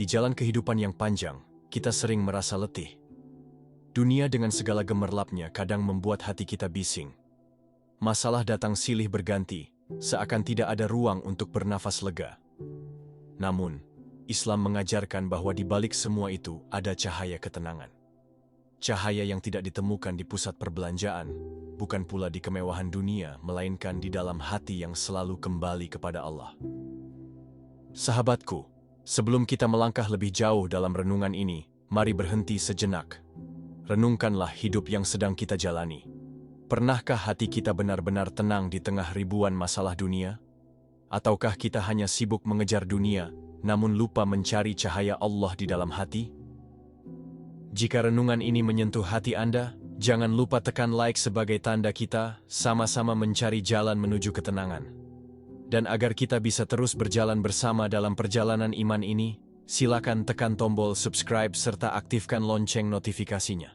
Di jalan kehidupan yang panjang, kita sering merasa letih. Dunia dengan segala gemerlapnya kadang membuat hati kita bising. Masalah datang silih berganti, seakan tidak ada ruang untuk bernafas lega. Namun, Islam mengajarkan bahwa di balik semua itu ada cahaya ketenangan. Cahaya yang tidak ditemukan di pusat perbelanjaan, bukan pula di kemewahan dunia, melainkan di dalam hati yang selalu kembali kepada Allah. Sahabatku, sebelum kita melangkah lebih jauh dalam renungan ini, mari berhenti sejenak. Renungkanlah hidup yang sedang kita jalani. Pernahkah hati kita benar-benar tenang di tengah ribuan masalah dunia? Ataukah kita hanya sibuk mengejar dunia, namun lupa mencari cahaya Allah di dalam hati? Jika renungan ini menyentuh hati Anda, jangan lupa tekan like sebagai tanda kita sama-sama mencari jalan menuju ketenangan. Dan agar kita bisa terus berjalan bersama dalam perjalanan iman ini, silakan tekan tombol subscribe serta aktifkan lonceng notifikasinya.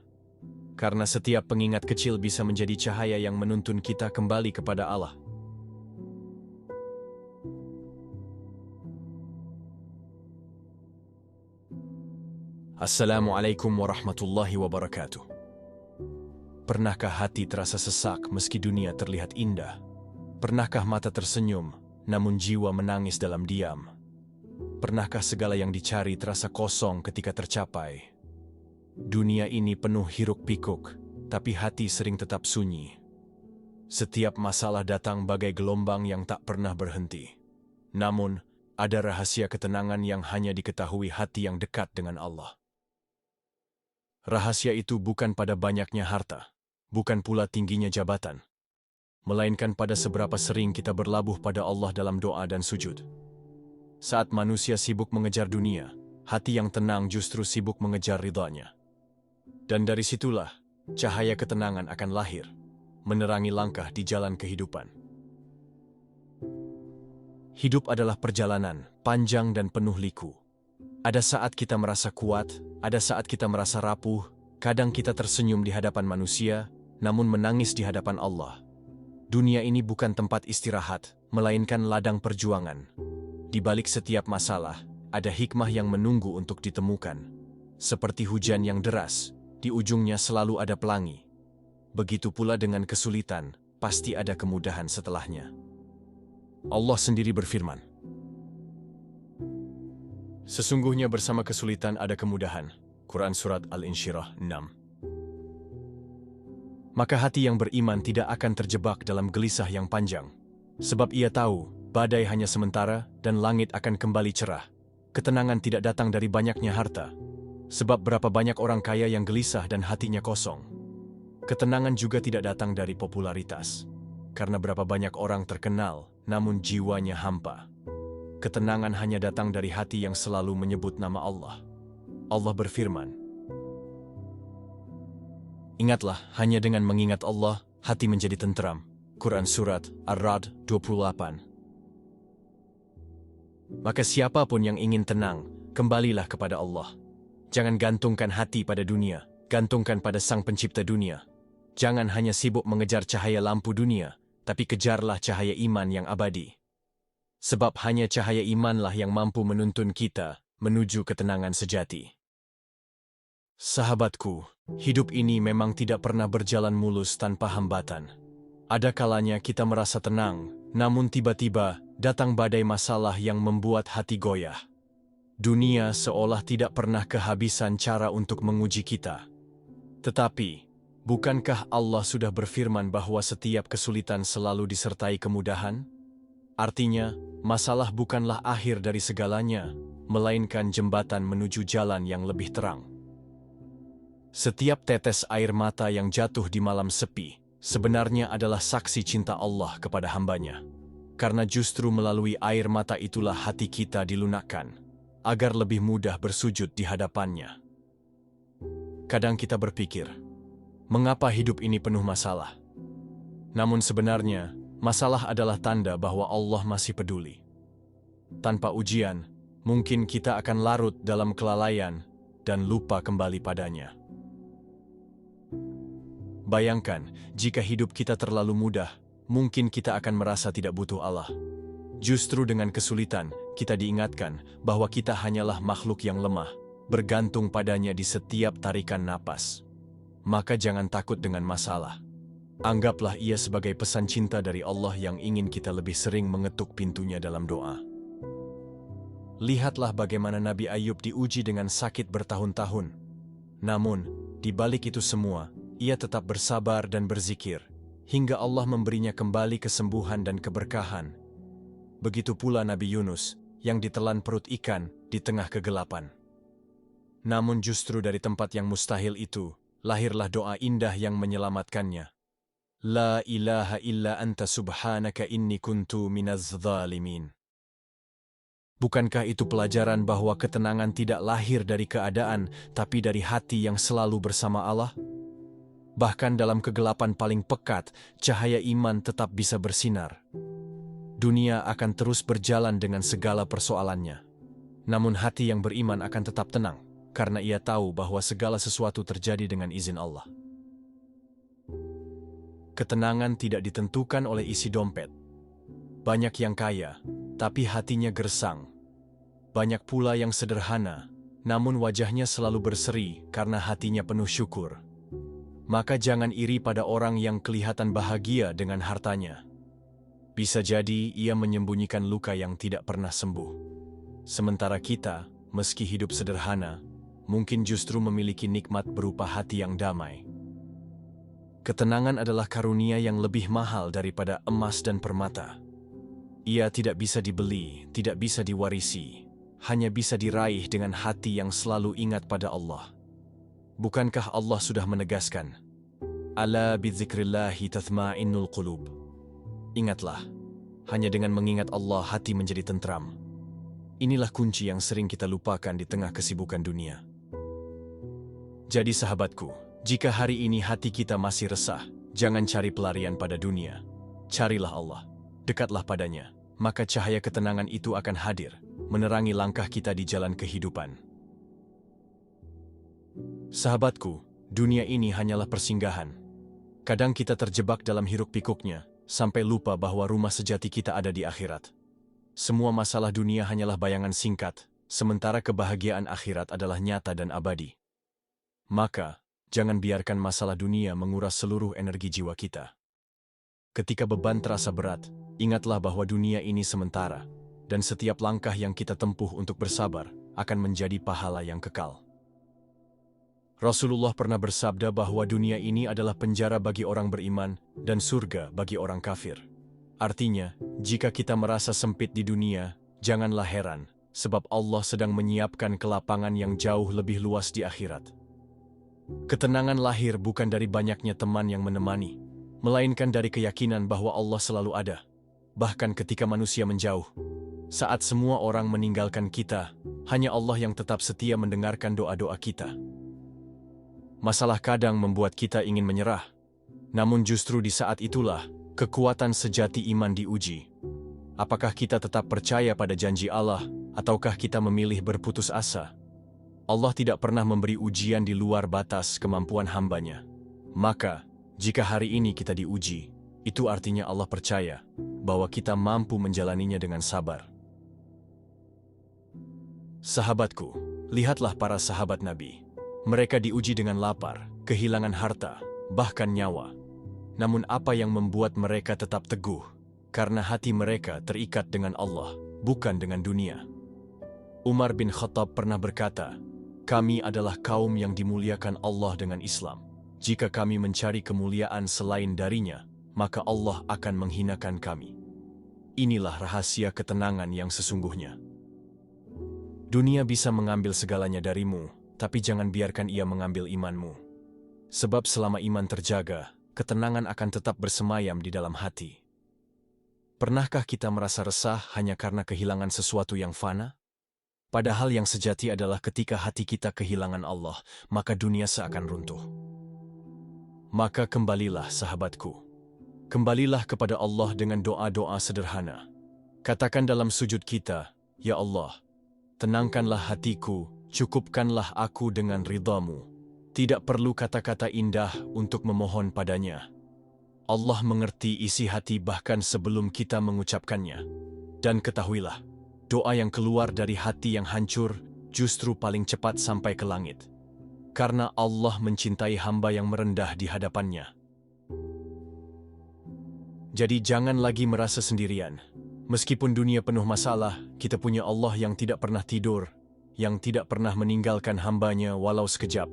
Karena setiap pengingat kecil bisa menjadi cahaya yang menuntun kita kembali kepada Allah. Assalamualaikum warahmatullahi wabarakatuh. Pernahkah hati terasa sesak meski dunia terlihat indah? Pernahkah mata tersenyum, namun jiwa menangis dalam diam? Pernahkah segala yang dicari terasa kosong ketika tercapai? Dunia ini penuh hiruk-pikuk, tapi hati sering tetap sunyi. Setiap masalah datang bagai gelombang yang tak pernah berhenti. Namun, ada rahasia ketenangan yang hanya diketahui hati yang dekat dengan Allah. Rahasia itu bukan pada banyaknya harta, bukan pula tingginya jabatan, melainkan pada seberapa sering kita berlabuh pada Allah dalam doa dan sujud. Saat manusia sibuk mengejar dunia, hati yang tenang justru sibuk mengejar ridha-Nya. Dan dari situlah, cahaya ketenangan akan lahir, menerangi langkah di jalan kehidupan. Hidup adalah perjalanan, panjang dan penuh liku. Ada saat kita merasa kuat, ada saat kita merasa rapuh, kadang kita tersenyum di hadapan manusia, namun menangis di hadapan Allah. Dunia ini bukan tempat istirahat, melainkan ladang perjuangan. Di balik setiap masalah, ada hikmah yang menunggu untuk ditemukan. Seperti hujan yang deras, di ujungnya selalu ada pelangi. Begitu pula dengan kesulitan, pasti ada kemudahan setelahnya. Allah sendiri berfirman, "Sesungguhnya bersama kesulitan ada kemudahan." Quran Surat Al-Insyirah 6. Maka hati yang beriman tidak akan terjebak dalam gelisah yang panjang. Sebab ia tahu, badai hanya sementara dan langit akan kembali cerah. Ketenangan tidak datang dari banyaknya harta. Sebab berapa banyak orang kaya yang gelisah dan hatinya kosong. Ketenangan juga tidak datang dari popularitas. Karena berapa banyak orang terkenal, namun jiwanya hampa. Ketenangan hanya datang dari hati yang selalu menyebut nama Allah. Allah berfirman, "Ingatlah, hanya dengan mengingat Allah, hati menjadi tenteram." Quran Surat Ar-Ra'd 28. Maka siapapun yang ingin tenang, kembalilah kepada Allah. Jangan gantungkan hati pada dunia, gantungkan pada Sang Pencipta dunia. Jangan hanya sibuk mengejar cahaya lampu dunia, tapi kejarlah cahaya iman yang abadi. Sebab hanya cahaya imanlah yang mampu menuntun kita menuju ketenangan sejati. Sahabatku, hidup ini memang tidak pernah berjalan mulus tanpa hambatan. Ada kalanya kita merasa tenang, namun tiba-tiba datang badai masalah yang membuat hati goyah. Dunia seolah tidak pernah kehabisan cara untuk menguji kita. Tetapi, bukankah Allah sudah berfirman bahwa setiap kesulitan selalu disertai kemudahan? Artinya, masalah bukanlah akhir dari segalanya, melainkan jembatan menuju jalan yang lebih terang. Setiap tetes air mata yang jatuh di malam sepi, sebenarnya adalah saksi cinta Allah kepada hambanya. Karena justru melalui air mata itulah hati kita dilunakkan, agar lebih mudah bersujud di hadapannya. Kadang kita berpikir, mengapa hidup ini penuh masalah? Namun sebenarnya, masalah adalah tanda bahwa Allah masih peduli. Tanpa ujian, mungkin kita akan larut dalam kelalaian dan lupa kembali padanya. Bayangkan, jika hidup kita terlalu mudah, mungkin kita akan merasa tidak butuh Allah. Justru dengan kesulitan, kita diingatkan bahwa kita hanyalah makhluk yang lemah, bergantung padanya di setiap tarikan napas. Maka jangan takut dengan masalah. Anggaplah ia sebagai pesan cinta dari Allah yang ingin kita lebih sering mengetuk pintunya dalam doa. Lihatlah bagaimana Nabi Ayub diuji dengan sakit bertahun-tahun. Namun, di balik itu semua, ia tetap bersabar dan berzikir, hingga Allah memberinya kembali kesembuhan dan keberkahan. Begitu pula Nabi Yunus, yang ditelan perut ikan di tengah kegelapan. Namun justru dari tempat yang mustahil itu, lahirlah doa indah yang menyelamatkannya. La ilaha illa anta subhanaka inni kuntu minaz zalimin. Bukankah itu pelajaran bahwa ketenangan tidak lahir dari keadaan, tapi dari hati yang selalu bersama Allah? Bahkan dalam kegelapan paling pekat, cahaya iman tetap bisa bersinar. Dunia akan terus berjalan dengan segala persoalannya. Namun hati yang beriman akan tetap tenang, karena ia tahu bahwa segala sesuatu terjadi dengan izin Allah. Ketenangan tidak ditentukan oleh isi dompet. Banyak yang kaya, tapi hatinya gersang. Banyak pula yang sederhana, namun wajahnya selalu berseri karena hatinya penuh syukur. Maka jangan iri pada orang yang kelihatan bahagia dengan hartanya. Bisa jadi ia menyembunyikan luka yang tidak pernah sembuh. Sementara kita, meski hidup sederhana, mungkin justru memiliki nikmat berupa hati yang damai. Ketenangan adalah karunia yang lebih mahal daripada emas dan permata. Ia tidak bisa dibeli, tidak bisa diwarisi, hanya bisa diraih dengan hati yang selalu ingat pada Allah. Bukankah Allah sudah menegaskan, Ala bidzikrillahi tathma'innul qulub. Ingatlah, hanya dengan mengingat Allah hati menjadi tentram. Inilah kunci yang sering kita lupakan di tengah kesibukan dunia. Jadi sahabatku, jika hari ini hati kita masih resah, jangan cari pelarian pada dunia. Carilah Allah, dekatlah padanya, maka cahaya ketenangan itu akan hadir, menerangi langkah kita di jalan kehidupan. Sahabatku, dunia ini hanyalah persinggahan. Kadang kita terjebak dalam hiruk-pikuknya, sampai lupa bahwa rumah sejati kita ada di akhirat. Semua masalah dunia hanyalah bayangan singkat, sementara kebahagiaan akhirat adalah nyata dan abadi. Maka, jangan biarkan masalah dunia menguras seluruh energi jiwa kita. Ketika beban terasa berat, ingatlah bahwa dunia ini sementara, dan setiap langkah yang kita tempuh untuk bersabar akan menjadi pahala yang kekal. Rasulullah pernah bersabda bahwa dunia ini adalah penjara bagi orang beriman dan surga bagi orang kafir. Artinya, jika kita merasa sempit di dunia, janganlah heran, sebab Allah sedang menyiapkan kelapangan yang jauh lebih luas di akhirat. Ketenangan lahir bukan dari banyaknya teman yang menemani, melainkan dari keyakinan bahwa Allah selalu ada, bahkan ketika manusia menjauh. Saat semua orang meninggalkan kita, hanya Allah yang tetap setia mendengarkan doa-doa kita. Masalah kadang membuat kita ingin menyerah, namun justru di saat itulah kekuatan sejati iman diuji. Apakah kita tetap percaya pada janji Allah, ataukah kita memilih berputus asa? Allah tidak pernah memberi ujian di luar batas kemampuan hambanya. Maka, jika hari ini kita diuji, itu artinya Allah percaya bahwa kita mampu menjalaninya dengan sabar. Sahabatku, lihatlah para sahabat Nabi. Mereka diuji dengan lapar, kehilangan harta, bahkan nyawa. Namun apa yang membuat mereka tetap teguh? Karena hati mereka terikat dengan Allah, bukan dengan dunia. Umar bin Khattab pernah berkata, "Kami adalah kaum yang dimuliakan Allah dengan Islam. Jika kami mencari kemuliaan selain darinya, maka Allah akan menghinakan kami." Inilah rahasia ketenangan yang sesungguhnya. Dunia bisa mengambil segalanya darimu, tapi jangan biarkan ia mengambil imanmu. Sebab selama iman terjaga, ketenangan akan tetap bersemayam di dalam hati. Pernahkah kita merasa resah hanya karena kehilangan sesuatu yang fana? Padahal yang sejati adalah ketika hati kita kehilangan Allah, maka dunia seakan runtuh. Maka kembalilah sahabatku. Kembalilah kepada Allah dengan doa-doa sederhana. Katakan dalam sujud kita, "Ya Allah, tenangkanlah hatiku, cukupkanlah aku dengan ridha-Mu." Tidak perlu kata-kata indah untuk memohon padanya. Allah mengerti isi hati bahkan sebelum kita mengucapkannya. Dan ketahuilah, doa yang keluar dari hati yang hancur justru paling cepat sampai ke langit. Karena Allah mencintai hamba yang merendah di hadapannya. Jadi jangan lagi merasa sendirian. Meskipun dunia penuh masalah, kita punya Allah yang tidak pernah tidur, yang tidak pernah meninggalkan hambanya walau sekejap.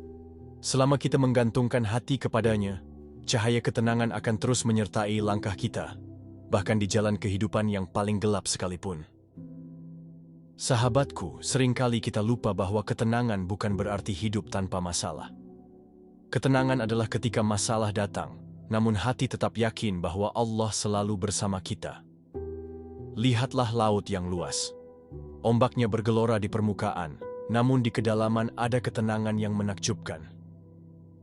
Selama kita menggantungkan hati kepadanya, cahaya ketenangan akan terus menyertai langkah kita, bahkan di jalan kehidupan yang paling gelap sekalipun. Sahabatku, seringkali kita lupa bahwa ketenangan bukan berarti hidup tanpa masalah. Ketenangan adalah ketika masalah datang, namun hati tetap yakin bahwa Allah selalu bersama kita. Lihatlah laut yang luas. Ombaknya bergelora di permukaan, namun di kedalaman ada ketenangan yang menakjubkan.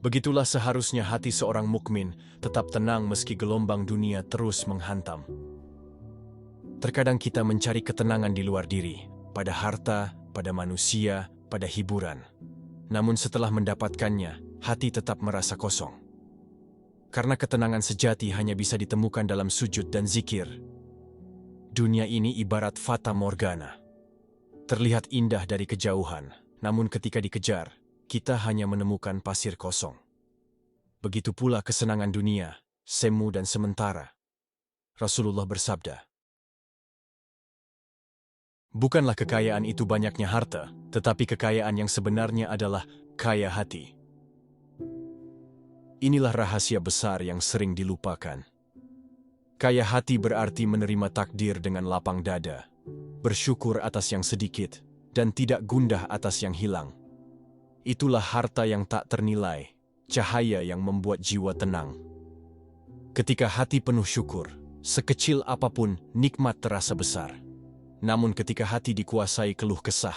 Begitulah seharusnya hati seorang mukmin, tetap tenang meski gelombang dunia terus menghantam. Terkadang kita mencari ketenangan di luar diri, pada harta, pada manusia, pada hiburan. Namun setelah mendapatkannya, hati tetap merasa kosong. Karena ketenangan sejati hanya bisa ditemukan dalam sujud dan zikir. Dunia ini ibarat fata morgana. Terlihat indah dari kejauhan, namun ketika dikejar, kita hanya menemukan pasir kosong. Begitu pula kesenangan dunia, semu dan sementara. Rasulullah bersabda, "Bukanlah kekayaan itu banyaknya harta, tetapi kekayaan yang sebenarnya adalah kaya hati." Inilah rahasia besar yang sering dilupakan. Kaya hati berarti menerima takdir dengan lapang dada, bersyukur atas yang sedikit, dan tidak gundah atas yang hilang. Itulah harta yang tak ternilai, cahaya yang membuat jiwa tenang. Ketika hati penuh syukur, sekecil apapun nikmat terasa besar. Namun ketika hati dikuasai keluh kesah,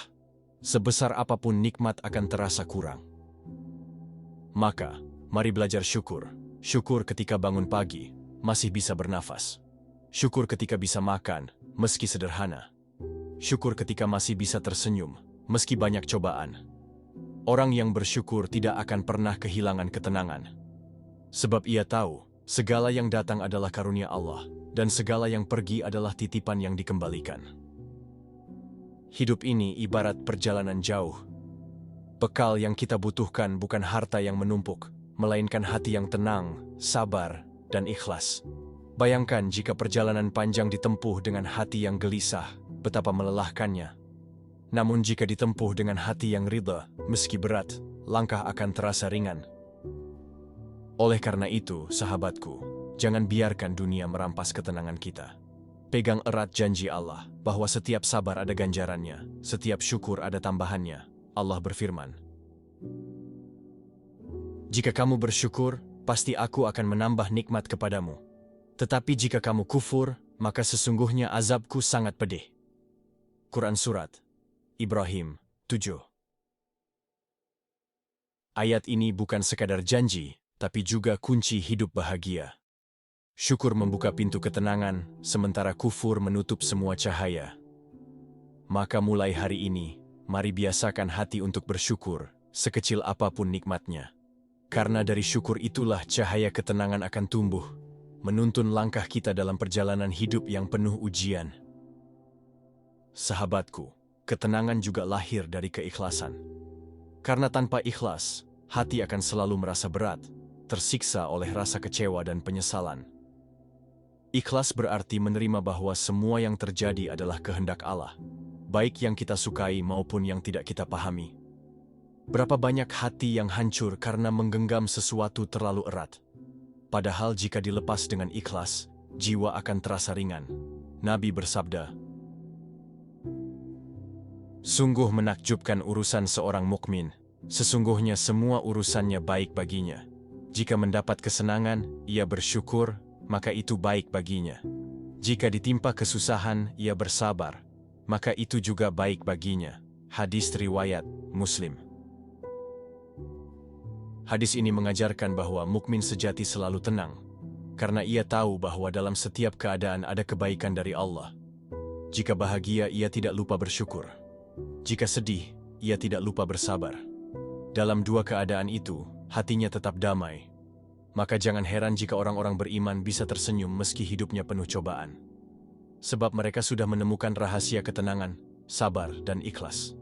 sebesar apapun nikmat akan terasa kurang. Maka, mari belajar syukur. Syukur ketika bangun pagi, masih bisa bernafas. Syukur ketika bisa makan, meski sederhana. Syukur ketika masih bisa tersenyum, meski banyak cobaan. Orang yang bersyukur tidak akan pernah kehilangan ketenangan. Sebab ia tahu, segala yang datang adalah karunia Allah, dan segala yang pergi adalah titipan yang dikembalikan. Hidup ini ibarat perjalanan jauh. Bekal yang kita butuhkan bukan harta yang menumpuk, melainkan hati yang tenang, sabar, dan ikhlas. Bayangkan jika perjalanan panjang ditempuh dengan hati yang gelisah, betapa melelahkannya. Namun jika ditempuh dengan hati yang ridha, meski berat, langkah akan terasa ringan. Oleh karena itu, sahabatku, jangan biarkan dunia merampas ketenangan kita. Pegang erat janji Allah, bahwa setiap sabar ada ganjarannya, setiap syukur ada tambahannya. Allah berfirman, "Jika kamu bersyukur, pasti aku akan menambah nikmat kepadamu. Tetapi jika kamu kufur, maka sesungguhnya azabku sangat pedih." Quran Surat Ibrahim 7. Ayat ini bukan sekadar janji, tapi juga kunci hidup bahagia. Syukur membuka pintu ketenangan, sementara kufur menutup semua cahaya. Maka mulai hari ini, mari biasakan hati untuk bersyukur, sekecil apapun nikmatnya. Karena dari syukur itulah cahaya ketenangan akan tumbuh, menuntun langkah kita dalam perjalanan hidup yang penuh ujian. Sahabatku, ketenangan juga lahir dari keikhlasan. Karena tanpa ikhlas, hati akan selalu merasa berat, tersiksa oleh rasa kecewa dan penyesalan. Ikhlas berarti menerima bahwa semua yang terjadi adalah kehendak Allah, baik yang kita sukai maupun yang tidak kita pahami. Berapa banyak hati yang hancur karena menggenggam sesuatu terlalu erat. Padahal jika dilepas dengan ikhlas, jiwa akan terasa ringan. Nabi bersabda, "Sungguh menakjubkan urusan seorang mukmin. Sesungguhnya semua urusannya baik baginya. Jika mendapat kesenangan, ia bersyukur, maka itu baik baginya. Jika ditimpa kesusahan, ia bersabar, maka itu juga baik baginya." Hadis riwayat Muslim. Hadis ini mengajarkan bahwa mukmin sejati selalu tenang, karena ia tahu bahwa dalam setiap keadaan ada kebaikan dari Allah. Jika bahagia, ia tidak lupa bersyukur. Jika sedih, ia tidak lupa bersabar. Dalam dua keadaan itu, hatinya tetap damai. Maka jangan heran jika orang-orang beriman bisa tersenyum meski hidupnya penuh cobaan. sebab mereka sudah menemukan rahasia ketenangan, sabar, dan ikhlas.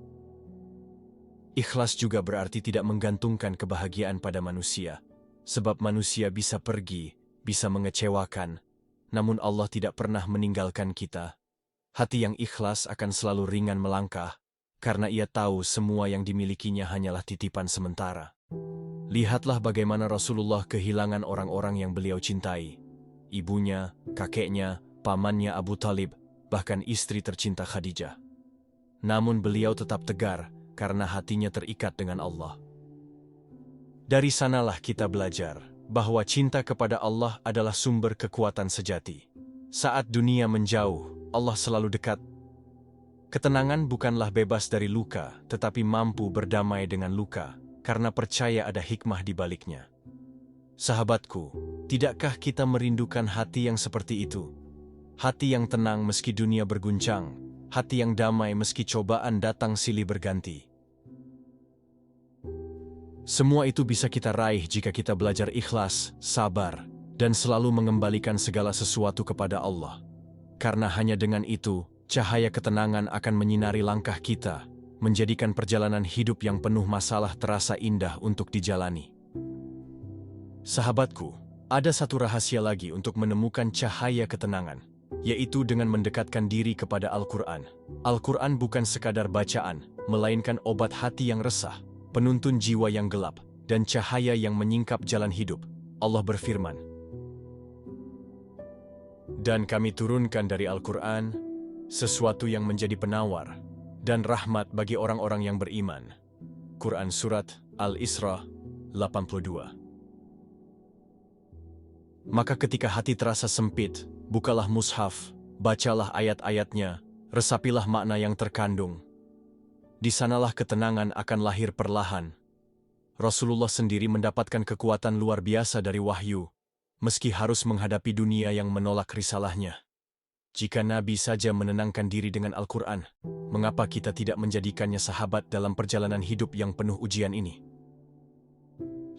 Ikhlas juga berarti tidak menggantungkan kebahagiaan pada manusia, sebab manusia bisa pergi, bisa mengecewakan, namun Allah tidak pernah meninggalkan kita. Hati yang ikhlas akan selalu ringan melangkah, karena ia tahu semua yang dimilikinya hanyalah titipan sementara. Lihatlah bagaimana Rasulullah kehilangan orang-orang yang beliau cintai. Ibunya, kakeknya, pamannya Abu Talib, bahkan istri tercinta Khadijah. Namun beliau tetap tegar, karena hatinya terikat dengan Allah. Dari sanalah kita belajar bahwa cinta kepada Allah adalah sumber kekuatan sejati. Saat dunia menjauh, Allah selalu dekat. Ketenangan bukanlah bebas dari luka, tetapi mampu berdamai dengan luka, karena percaya ada hikmah di baliknya. Sahabatku, tidakkah kita merindukan hati yang seperti itu? Hati yang tenang meski dunia berguncang, hati yang damai meski cobaan datang silih berganti. Semua itu bisa kita raih jika kita belajar ikhlas, sabar, dan selalu mengembalikan segala sesuatu kepada Allah. Karena hanya dengan itu, cahaya ketenangan akan menyinari langkah kita, menjadikan perjalanan hidup yang penuh masalah terasa indah untuk dijalani. Sahabatku, ada satu rahasia lagi untuk menemukan cahaya ketenangan, yaitu dengan mendekatkan diri kepada Al-Quran. Al-Quran bukan sekadar bacaan, melainkan obat hati yang resah, penuntun jiwa yang gelap, dan cahaya yang menyingkap jalan hidup. Allah berfirman, "Dan kami turunkan dari Al-Quran sesuatu yang menjadi penawar dan rahmat bagi orang-orang yang beriman." Quran Surat Al-Isra 82. Maka ketika hati terasa sempit, bukalah mushaf, bacalah ayat-ayatnya, resapilah makna yang terkandung. Di sanalah ketenangan akan lahir perlahan. Rasulullah sendiri mendapatkan kekuatan luar biasa dari wahyu, meski harus menghadapi dunia yang menolak risalahnya. Jika Nabi saja menenangkan diri dengan Al-Quran, mengapa kita tidak menjadikannya sahabat dalam perjalanan hidup yang penuh ujian ini?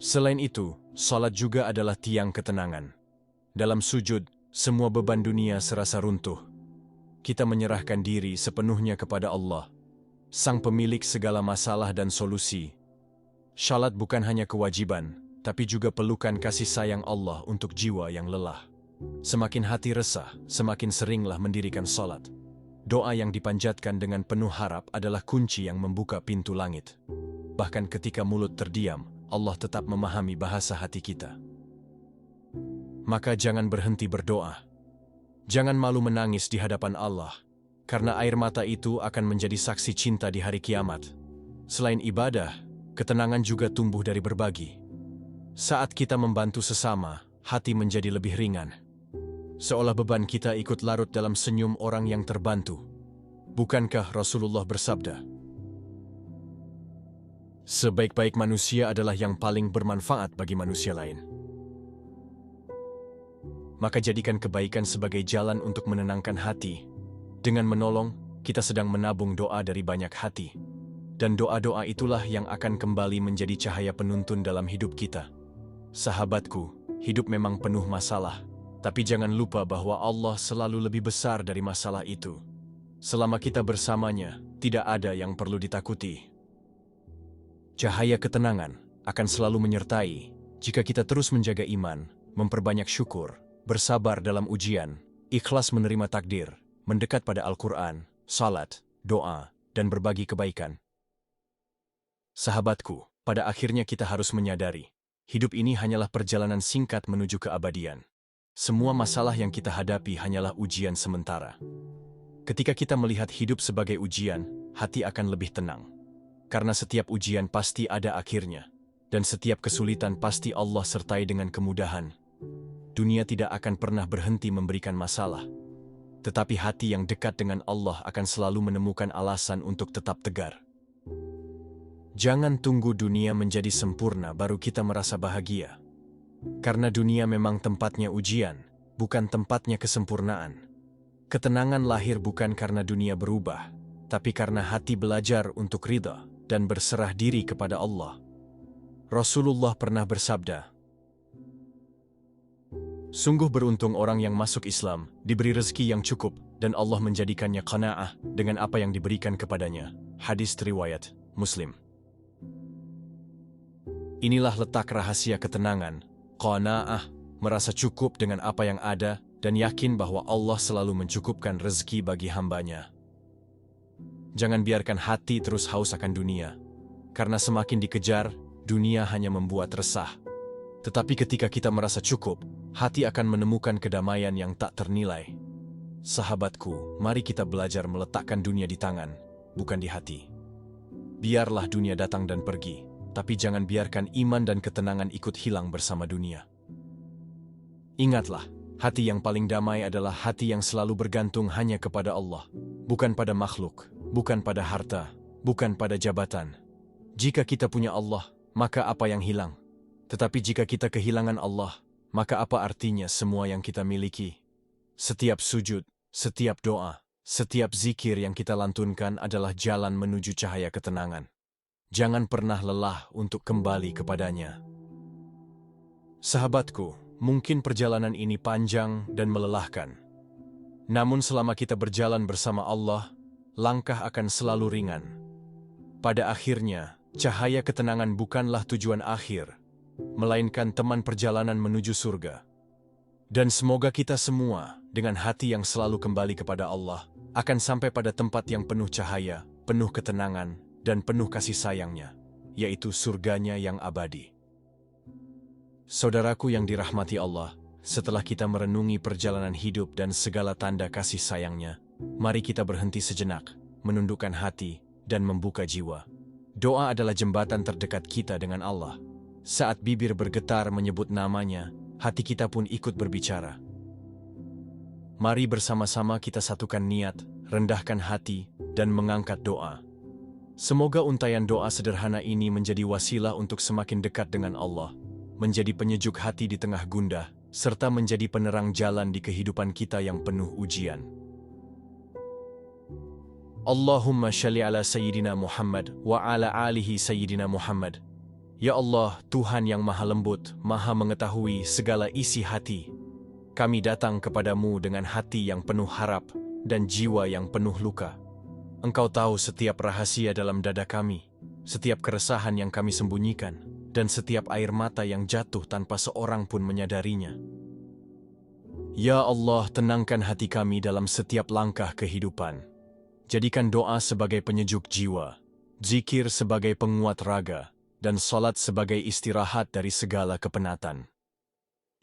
Selain itu, salat juga adalah tiang ketenangan. Dalam sujud, semua beban dunia serasa runtuh. Kita menyerahkan diri sepenuhnya kepada Allah, Sang Pemilik segala masalah dan solusi. Salat bukan hanya kewajiban, tapi juga pelukan kasih sayang Allah untuk jiwa yang lelah. Semakin hati resah, semakin seringlah mendirikan salat. Doa yang dipanjatkan dengan penuh harap adalah kunci yang membuka pintu langit. Bahkan ketika mulut terdiam, Allah tetap memahami bahasa hati kita. Maka jangan berhenti berdoa. Jangan malu menangis di hadapan Allah, karena air mata itu akan menjadi saksi cinta di hari kiamat. Selain ibadah, ketenangan juga tumbuh dari berbagi. Saat kita membantu sesama, hati menjadi lebih ringan. Seolah beban kita ikut larut dalam senyum orang yang terbantu. Bukankah Rasulullah bersabda, "Sebaik-baik manusia adalah yang paling bermanfaat bagi manusia lain." Maka jadikan kebaikan sebagai jalan untuk menenangkan hati. Dengan menolong, kita sedang menabung doa dari banyak hati. Dan doa-doa itulah yang akan kembali menjadi cahaya penuntun dalam hidup kita. Sahabatku, hidup memang penuh masalah. Tapi jangan lupa bahwa Allah selalu lebih besar dari masalah itu. Selama kita bersamanya, tidak ada yang perlu ditakuti. Cahaya ketenangan akan selalu menyertai jika kita terus menjaga iman, memperbanyak syukur, bersabar dalam ujian, ikhlas menerima takdir, mendekat pada Al-Quran, salat, doa, dan berbagi kebaikan. Sahabatku, pada akhirnya kita harus menyadari, hidup ini hanyalah perjalanan singkat menuju keabadian. Semua masalah yang kita hadapi hanyalah ujian sementara. Ketika kita melihat hidup sebagai ujian, hati akan lebih tenang. Karena setiap ujian pasti ada akhirnya, dan setiap kesulitan pasti Allah sertai dengan kemudahan. Dunia tidak akan pernah berhenti memberikan masalah, tetapi hati yang dekat dengan Allah akan selalu menemukan alasan untuk tetap tegar. Jangan tunggu dunia menjadi sempurna baru kita merasa bahagia. Karena dunia memang tempatnya ujian, bukan tempatnya kesempurnaan. Ketenangan lahir bukan karena dunia berubah, tapi karena hati belajar untuk ridha dan berserah diri kepada Allah. Rasulullah pernah bersabda, "Sungguh beruntung orang yang masuk Islam, diberi rezeki yang cukup, dan Allah menjadikannya qanaah dengan apa yang diberikan kepadanya. Hadis riwayat Muslim. Inilah letak rahasia ketenangan, qanaah, merasa cukup dengan apa yang ada dan yakin bahwa Allah selalu mencukupkan rezeki bagi hambanya. Jangan biarkan hati terus haus akan dunia, karena semakin dikejar, dunia hanya membuat resah. Tetapi ketika kita merasa cukup, hati akan menemukan kedamaian yang tak ternilai. Sahabatku, mari kita belajar meletakkan dunia di tangan, bukan di hati. Biarlah dunia datang dan pergi, tapi jangan biarkan iman dan ketenangan ikut hilang bersama dunia. Ingatlah, hati yang paling damai adalah hati yang selalu bergantung hanya kepada Allah, bukan pada makhluk, bukan pada harta, bukan pada jabatan. Jika kita punya Allah, maka apa yang hilang? Tetapi jika kita kehilangan Allah, maka apa artinya semua yang kita miliki? Setiap sujud, setiap doa, setiap zikir yang kita lantunkan adalah jalan menuju cahaya ketenangan. Jangan pernah lelah untuk kembali kepadanya. Sahabatku, mungkin perjalanan ini panjang dan melelahkan. Namun selama kita berjalan bersama Allah, langkah akan selalu ringan. Pada akhirnya, cahaya ketenangan bukanlah tujuan akhir, melainkan teman perjalanan menuju surga. Dan semoga kita semua, dengan hati yang selalu kembali kepada Allah, akan sampai pada tempat yang penuh cahaya, penuh ketenangan, dan penuh kasih sayangnya, yaitu surganya yang abadi. Saudaraku yang dirahmati Allah, setelah kita merenungi perjalanan hidup dan segala tanda kasih sayangnya, mari kita berhenti sejenak, menundukkan hati, dan membuka jiwa. Doa adalah jembatan terdekat kita dengan Allah. Saat bibir bergetar menyebut namanya, hati kita pun ikut berbicara. Mari bersama-sama kita satukan niat, rendahkan hati, dan mengangkat doa. Semoga untayan doa sederhana ini menjadi wasilah untuk semakin dekat dengan Allah, menjadi penyejuk hati di tengah gundah, serta menjadi penerang jalan di kehidupan kita yang penuh ujian. Allahumma shalli ala Sayyidina Muhammad wa ala alihi Sayyidina Muhammad. Ya Allah, Tuhan yang maha lembut, maha mengetahui segala isi hati. Kami datang kepadamu dengan hati yang penuh harap dan jiwa yang penuh luka. Engkau tahu setiap rahasia dalam dada kami, setiap keresahan yang kami sembunyikan, dan setiap air mata yang jatuh tanpa seorang pun menyadarinya. Ya Allah, tenangkan hati kami dalam setiap langkah kehidupan. Jadikan doa sebagai penyejuk jiwa, zikir sebagai penguat raga, dan salat sebagai istirahat dari segala kepenatan.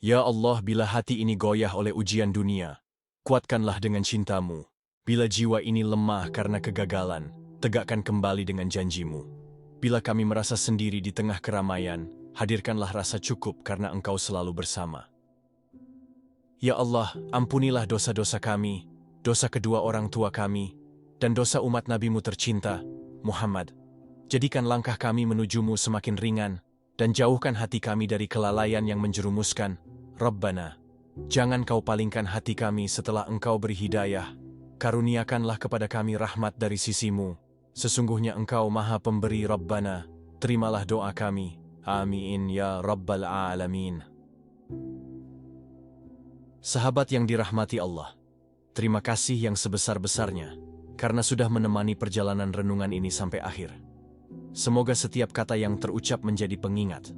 Ya Allah, bila hati ini goyah oleh ujian dunia, kuatkanlah dengan cintamu. Bila jiwa ini lemah karena kegagalan, tegakkan kembali dengan janjimu. Bila kami merasa sendiri di tengah keramaian, hadirkanlah rasa cukup karena Engkau selalu bersama. Ya Allah, ampunilah dosa-dosa kami, dosa kedua orang tua kami, dan dosa umat Nabi-Mu tercinta, Muhammad. Jadikan langkah kami menujumu semakin ringan, dan jauhkan hati kami dari kelalaian yang menjerumuskan. Rabbana, jangan Kau palingkan hati kami setelah Engkau beri hidayah. Karuniakanlah kepada kami rahmat dari sisi-Mu. Sesungguhnya Engkau maha pemberi. Rabbana, terimalah doa kami. Amin ya Rabbal Alamin. Sahabat yang dirahmati Allah, terima kasih yang sebesar-besarnya, karena sudah menemani perjalanan renungan ini sampai akhir. Semoga setiap kata yang terucap menjadi pengingat,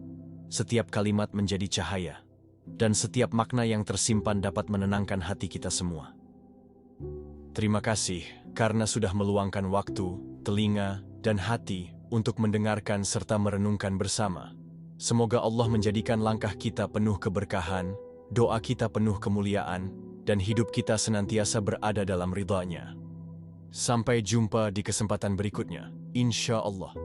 setiap kalimat menjadi cahaya, dan setiap makna yang tersimpan dapat menenangkan hati kita semua. Terima kasih karena sudah meluangkan waktu, telinga, dan hati untuk mendengarkan serta merenungkan bersama. Semoga Allah menjadikan langkah kita penuh keberkahan, doa kita penuh kemuliaan, dan hidup kita senantiasa berada dalam ridha-Nya. Sampai jumpa di kesempatan berikutnya, insya Allah.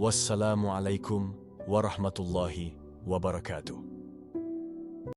Wassalamualaikum warahmatullahi wabarakatuh.